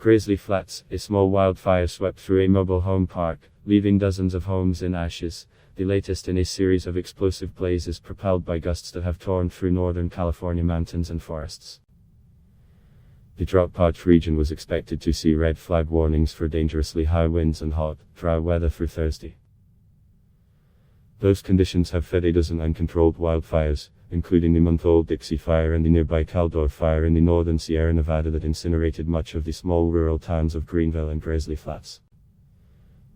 GRIZZLY Flats, a small wildfire swept through a mobile home park, leaving dozens of homes in ashes, the latest in a series of explosive blazes propelled by gusts that have torn through northern California mountains and forests. The drought-parched region was expected to see red flag warnings for dangerously high winds and hot, dry weather through Thursday. Those conditions have fed a dozen uncontrolled wildfires, including the month-old Dixie Fire and the nearby Caldor Fire in the northern Sierra Nevada that incinerated much of the small rural towns of Greenville and GRIZZLY Flats.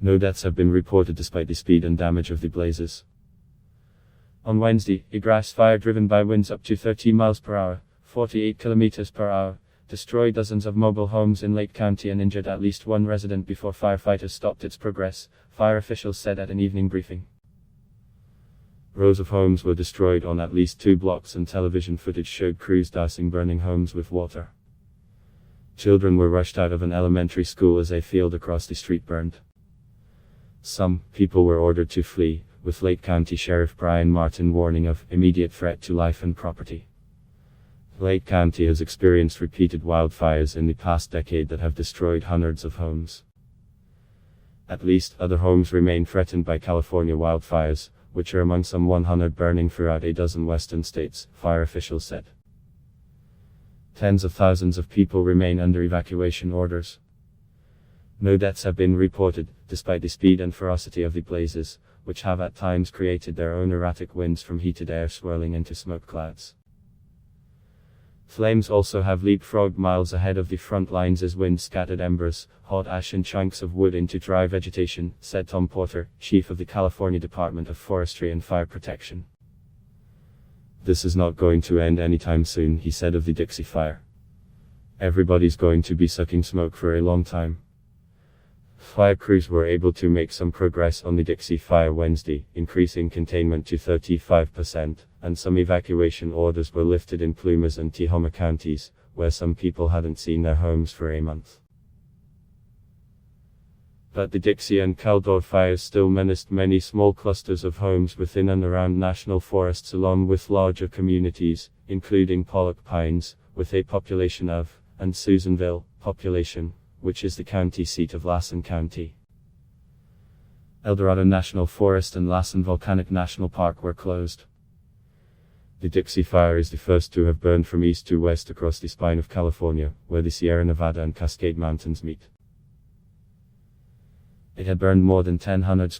No deaths have been reported despite the speed and damage of the blazes. On Wednesday, a grass fire driven by winds up to 30 miles per hour, 48 kilometers per hour, destroyed dozens of mobile homes in Lake County and injured at least one resident before firefighters stopped its progress, fire officials said at an evening briefing. Rows of homes were destroyed on at least 2 blocks and television footage showed crews dousing burning homes with water. Children were rushed out of an elementary school as a field across the street burned. Some people were ordered to flee, with Lake County Sheriff Brian Martin warning of immediate threat to life and property. Lake County has experienced repeated wildfires in the past decade that have destroyed hundreds of homes. At least other homes remain threatened by California wildfires, which are among some 100 burning throughout a dozen western states, fire officials said. Tens of thousands of people remain under evacuation orders. No deaths have been reported, despite the speed and ferocity of the blazes, which have at times created their own erratic winds from heated air swirling into smoke clouds. Flames also have leapfrogged miles ahead of the front lines as wind scattered embers, hot ash and chunks of wood into dry vegetation, said Tom Porter, chief of the California Department of Forestry and Fire Protection. This is not going to end anytime soon, he said of the Dixie Fire. Everybody's going to be sucking smoke for a long time. Fire crews were able to make some progress on the Dixie Fire Wednesday, increasing containment to 35%, and some evacuation orders were lifted in Plumas and Tehama counties, where some people hadn't seen their homes for a month. But the Dixie and Caldor fires still menaced many small clusters of homes within and around national forests along with larger communities, including Pollock Pines, with a population of, and Susanville, population, which is the county seat of Lassen County. Eldorado National Forest and Lassen Volcanic National Park were closed. The Dixie Fire is the first to have burned from east to west across the spine of California, where the Sierra Nevada and Cascade Mountains meet. It had burned more than 1,000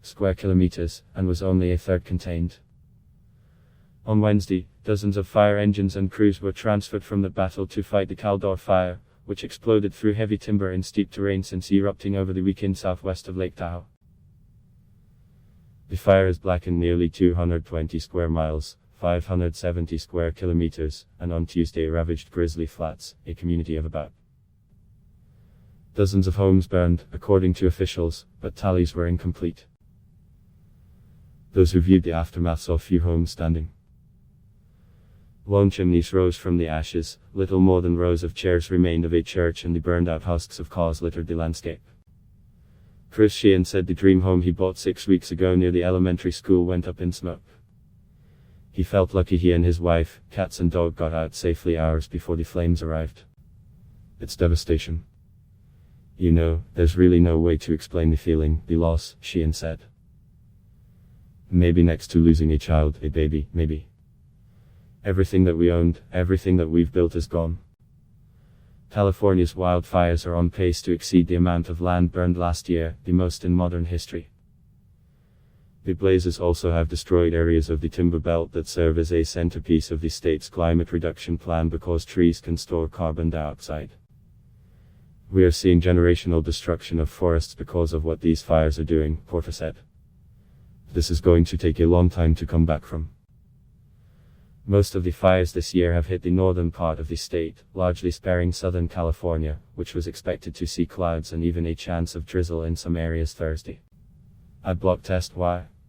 square kilometers, and was only a third contained. On Wednesday, dozens of fire engines and crews were transferred from the battle to fight the Caldor Fire, which exploded through heavy timber in steep terrain since erupting over the weekend southwest of Lake Tahoe. The fire has blackened nearly 220 square miles, 570 square kilometers, and on Tuesday ravaged GRIZZLY Flats, a community of about. Dozens of homes burned, according to officials, but tallies were incomplete. Those who viewed the aftermath saw few homes standing. Lone chimneys rose from the ashes, little more than rows of chairs remained of a church and the burned-out husks of cars littered the landscape. Chris Sheehan said the dream home he bought 6 weeks ago near the elementary school went up in smoke. He felt lucky he and his wife, cats and dog got out safely hours before the flames arrived. It's devastation. You know, there's really no way to explain the feeling, the loss, Sheehan said. Maybe next to losing a child, a baby, maybe. Everything that we owned, everything that we've built is gone. California's wildfires are on pace to exceed the amount of land burned last year, the most in modern history. The blazes also have destroyed areas of the timber belt that serve as a centerpiece of the state's climate reduction plan because trees can store carbon dioxide. We are seeing generational destruction of forests because of what these fires are doing, Porter said. This is going to take a long time to come back from. Most of the fires this year have hit the northern part of the state, largely sparing Southern California, which was expected to see clouds and even a chance of drizzle in some areas Thursday. Adblock test why?